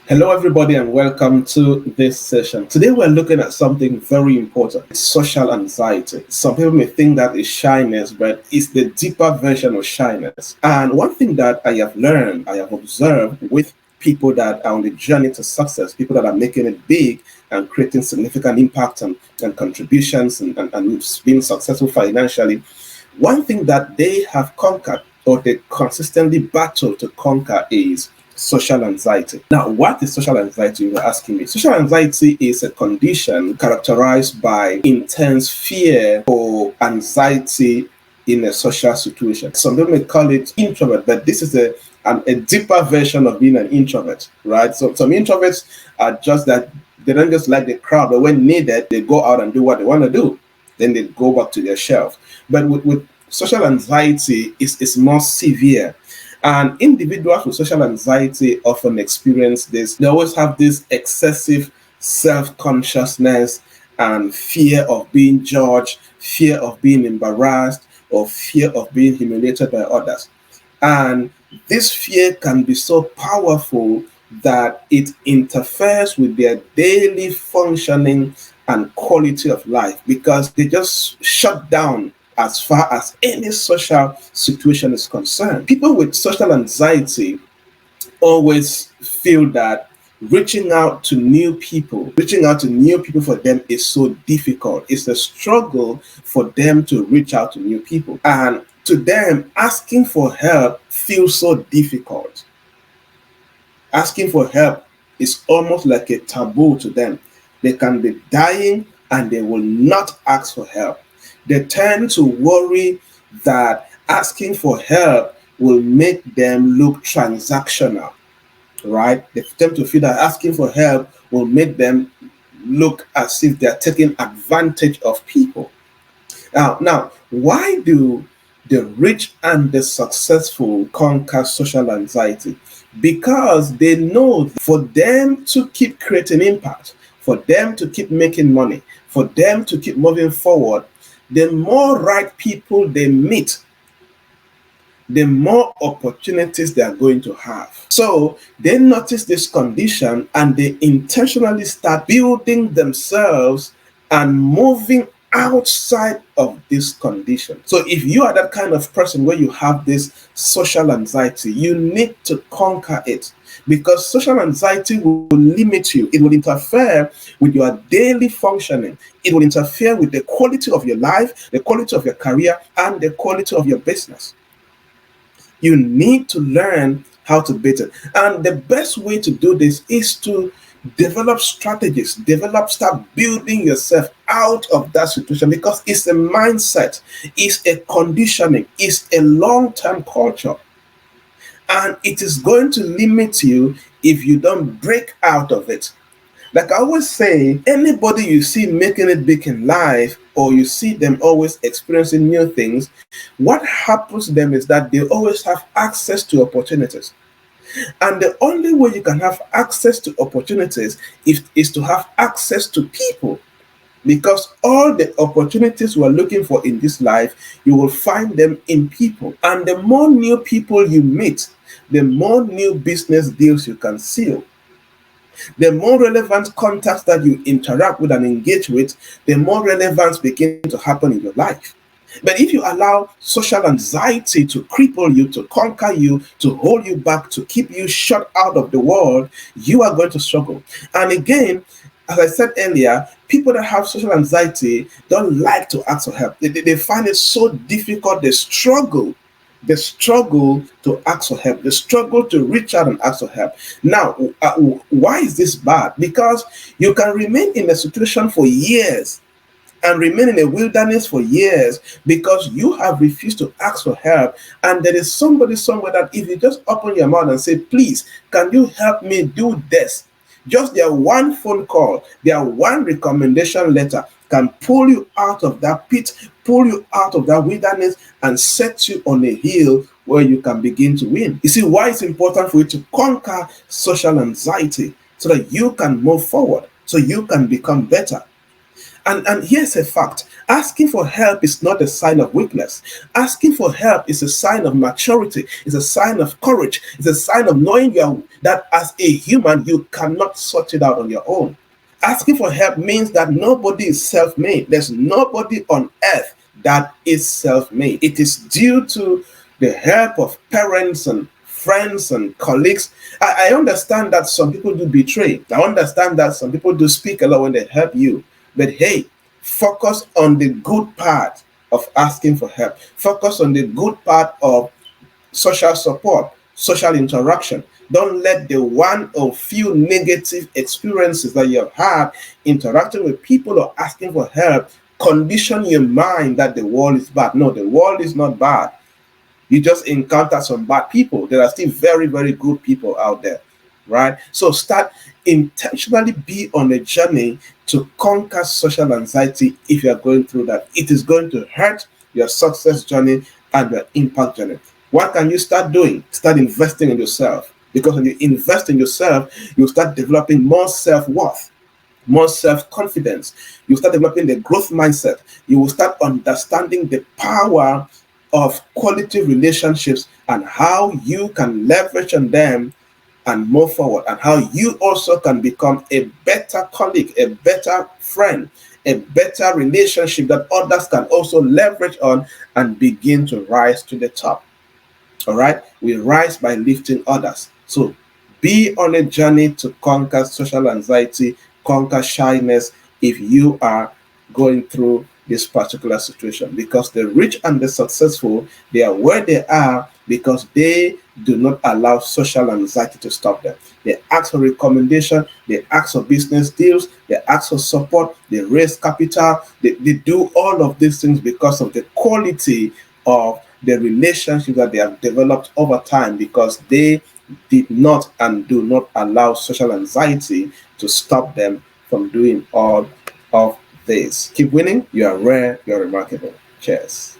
Hello, everybody, and welcome to this session. Today, we're looking at something very important: social anxiety. Some people may think that is shyness, but it's the deeper version of shyness. And one thing that I have learned, I have observed with people that are on the journey to success, people that are making it big and creating significant impact and contributions and being successful financially, one thing that they have conquered or they consistently battle to conquer is social anxiety. Now, what is social anxiety? You're asking me. Social anxiety is a condition characterized by intense fear or anxiety in a social situation. Some people may call it introvert, but this is a deeper version of being an introvert, right? So some introverts are just that they don't just like the crowd, but when needed, they go out and do what they want to do. Then they go back to their shelf. But with social anxiety, is more severe. And individuals with social anxiety often experience this. They always have this excessive self consciousness and fear of being judged, fear of being embarrassed, or fear of being humiliated by others. And this fear can be so powerful that it interferes with their daily functioning and quality of life because they just shut down as far as any social situation is concerned. People with social anxiety always feel that reaching out to new people for them is so difficult. It's a struggle for them to reach out to new people. And to them, asking for help feels so difficult. Asking for help is almost like a taboo to them. They can be dying and they will not ask for help. They tend to worry that asking for help will make them look transactional, right? They tend to feel that asking for help will make them look as if they're taking advantage of people. Now, why do the rich and the successful conquer social anxiety? Because they know for them to keep creating impact, for them to keep making money, for them to keep moving forward, the more right people they meet, the more opportunities they are going to have. So they notice this condition and they intentionally start building themselves and moving outside of this condition. So if you are that kind of person where you have this social anxiety, you need to conquer it because social anxiety will limit you. It will interfere with your daily functioning. It will interfere with the quality of your life, the quality of your career, and the quality of your business. You need to learn how to beat it. And the best way to do this is to develop strategies, start building yourself out of that situation because it's a mindset, it's a conditioning, it's a long-term culture. And it is going to limit you if you don't break out of it. Like I always say, anybody you see making it big in life or you see them always experiencing new things, what happens to them is that they always have access to opportunities. And the only way you can have access to opportunities is to have access to people. Because all the opportunities we're looking for in this life, you will find them in people. And the more new people you meet, the more new business deals you can seal. The more relevant contacts that you interact with and engage with, the more relevance begins to happen in your life. But if you allow social anxiety to cripple you, to conquer you, to hold you back, to keep you shut out of the world, you are going to struggle. And again, as I said earlier, people that have social anxiety don't like to ask for help. They find it so difficult, they struggle. They struggle to ask for help. They struggle to reach out and ask for help. Now, why is this bad? Because you can remain in a situation for years and remain in a wilderness for years because you have refused to ask for help. And there is somebody somewhere that if you just open your mouth and say, please, can you help me do this? Just their one phone call, their one recommendation letter can pull you out of that pit, pull you out of that wilderness, and set you on a hill where you can begin to win. You see why it's important for you to conquer social anxiety so that you can move forward, so you can become better. And here's a fact: asking for help is not a sign of weakness. Asking for help is a sign of maturity, it's a sign of courage, it's a sign of knowing that as a human, you cannot sort it out on your own. Asking for help means that nobody is self made. There's nobody on earth that is self made. It is due to the help of parents and friends and colleagues. I understand that some people do betray. I understand that some people do speak a lot when they help you. But hey, focus on the good part of asking for help. Focus on the good part of social support, social interaction. Don't let the one or few negative experiences that you have had interacting with people or asking for help condition your mind that the world is bad. No, the world is not bad. You just encounter some bad people. There are still very, very good people out there, right? So start intentionally be on a journey to conquer social anxiety if you are going through that. It is going to hurt your success journey and your impact journey. What can you start doing? Start investing in yourself. Because when you invest in yourself, you start developing more self-worth, more self-confidence. You start developing the growth mindset. You will start understanding the power of quality relationships and how you can leverage on them and move forward, and how you also can become a better colleague, a better friend, a better relationship that others can also leverage on and begin to rise to the top. All right, we rise by lifting others. So be on a journey to conquer social anxiety, conquer shyness if you are going through this particular situation. Because the rich and the successful, they are where they are because they do not allow social anxiety to stop them. They ask for recommendation, they ask for business deals, they ask for support, they raise capital, they do all of these things because of the quality of the relationship that they have developed over time, because they did not and do not allow social anxiety to stop them from doing all of this. Keep winning. You are rare. You're remarkable. Cheers.